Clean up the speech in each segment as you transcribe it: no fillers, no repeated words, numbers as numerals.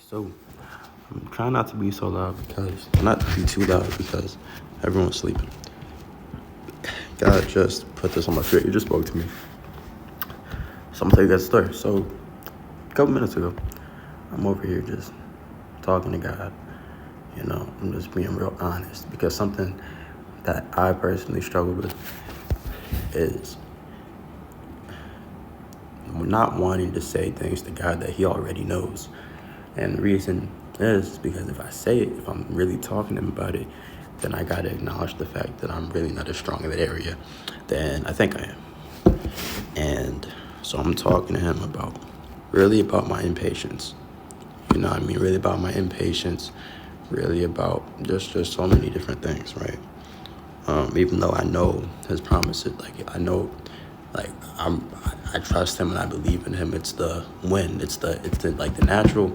So I'm trying not to be so loud not to be too loud because everyone's sleeping. God just put this on my spirit. He just spoke to me. So I'm gonna tell you guys a story. So a couple minutes ago, I'm over here just talking to God. I'm just being real honest because something that I personally struggle with is not wanting to say things to God that He already knows. And the reason is because if I say it, if I'm really talking to Him about it, then I gotta acknowledge the fact that I'm really not as strong in that area than I think I am. And so I'm talking to Him about my impatience. Really about my impatience, really about just so many different things, right? Even though I know His promises, I trust Him and I believe in Him. It's the the natural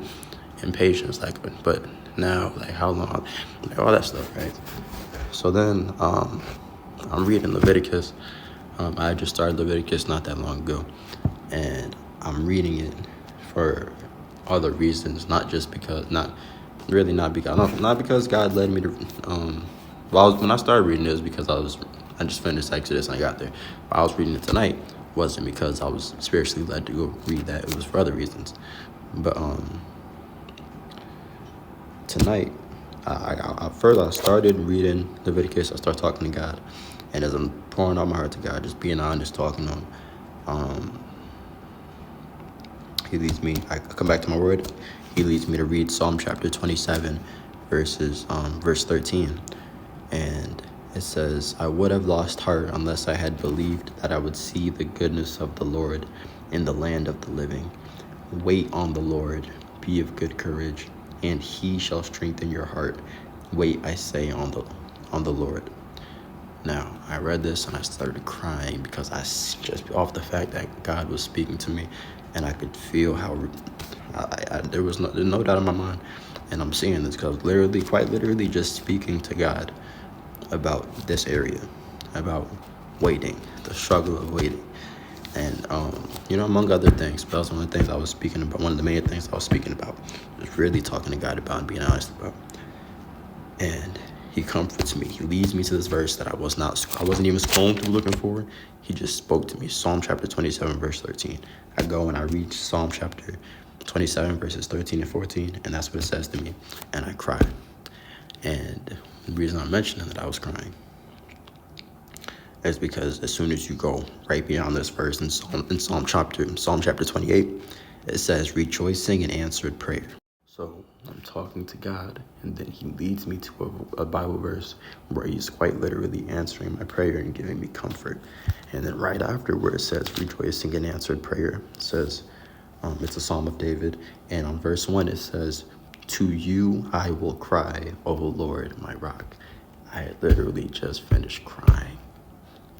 impatience, but now, how long, all that stuff, right? So then, I'm reading Leviticus. I just started Leviticus not that long ago, and I'm reading it for other reasons, not because God led me to. When I started reading it was because I just finished Exodus and I got there. I was reading it tonight wasn't because I was spiritually led to go read that. It was for other reasons. But tonight, I started reading Leviticus. I started talking to God, and as I'm pouring out my heart to God, just being honest, talking to Him, He leads me. I come back to my word. He leads me to read Psalm chapter 27, verse 13, and it says, "I would have lost heart unless I had believed that I would see the goodness of the Lord in the land of the living. Wait on the Lord, be of good courage, and He shall strengthen your heart. Wait, I say, on the Lord." Now, I read this and I started crying because just off the fact that God was speaking to me, and I could feel how there's no doubt in my mind, and I'm seeing this because quite literally, just speaking to God about this area, about waiting, the struggle of waiting, and among other things. But that's one of the things I was speaking about. One of the main things I was speaking about was really talking to God about and being honest about. And He comforts me. He leads me to this verse that I wasn't even scrolling through looking for. He just spoke to me. Psalm chapter 27, verse 13. I go and I read Psalm chapter 27, verses 13 and 14, and that's what it says to me. And I cry. And the reason I'm mentioning that I was crying is because as soon as you go right beyond this verse in Psalm chapter 28, it says, "Rejoicing in answered prayer." So I'm talking to God, and then He leads me to a Bible verse where He's quite literally answering my prayer and giving me comfort. And then right after where it says rejoicing in answered prayer, it says, it's a Psalm of David, and on verse 1 it says, "To you I will cry, O Lord, my rock." I had literally just finished crying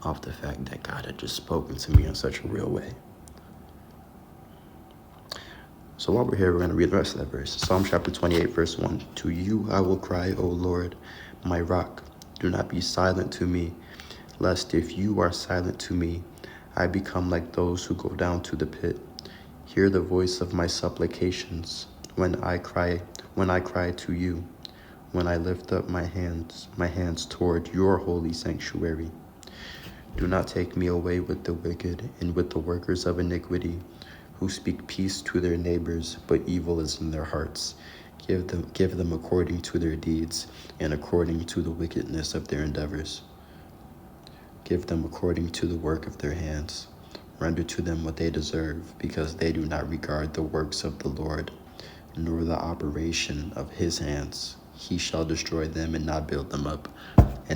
off the fact that God had just spoken to me in such a real way. So while we're here, we're going to read the rest of that verse. Psalm chapter 28, verse 1. "To you I will cry, O Lord, my rock. Do not be silent to me, lest if you are silent to me, I become like those who go down to the pit. Hear the voice of my supplications when I cry to you, when I lift up my hands toward your holy sanctuary. Do not take me away with the wicked and with the workers of iniquity, who speak peace to their neighbors, but evil is in their hearts. Give them according to their deeds and according to the wickedness of their endeavors. Give them according to the work of their hands. Render to them what they deserve, because they do not regard the works of the Lord, nor the operation of His hands. He shall destroy them and not build them up. I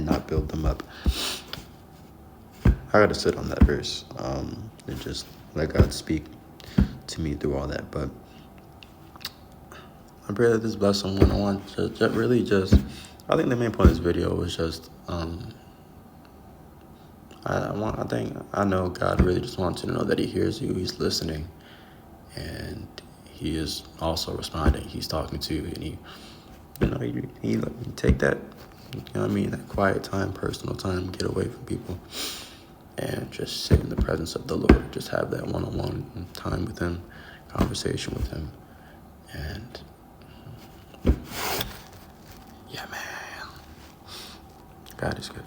gotta sit on that verse and just let God speak to me through all that. But I pray that this bless someone. I think the main point of this video was just I know God really just wants you to know that He hears you, He's listening, and He is also responding. He's talking to you, and you take that, that quiet time, personal time, get away from people, and just sit in the presence of the Lord. Just have that one-on-one time with Him, conversation with Him, and Yeah, man. God is good.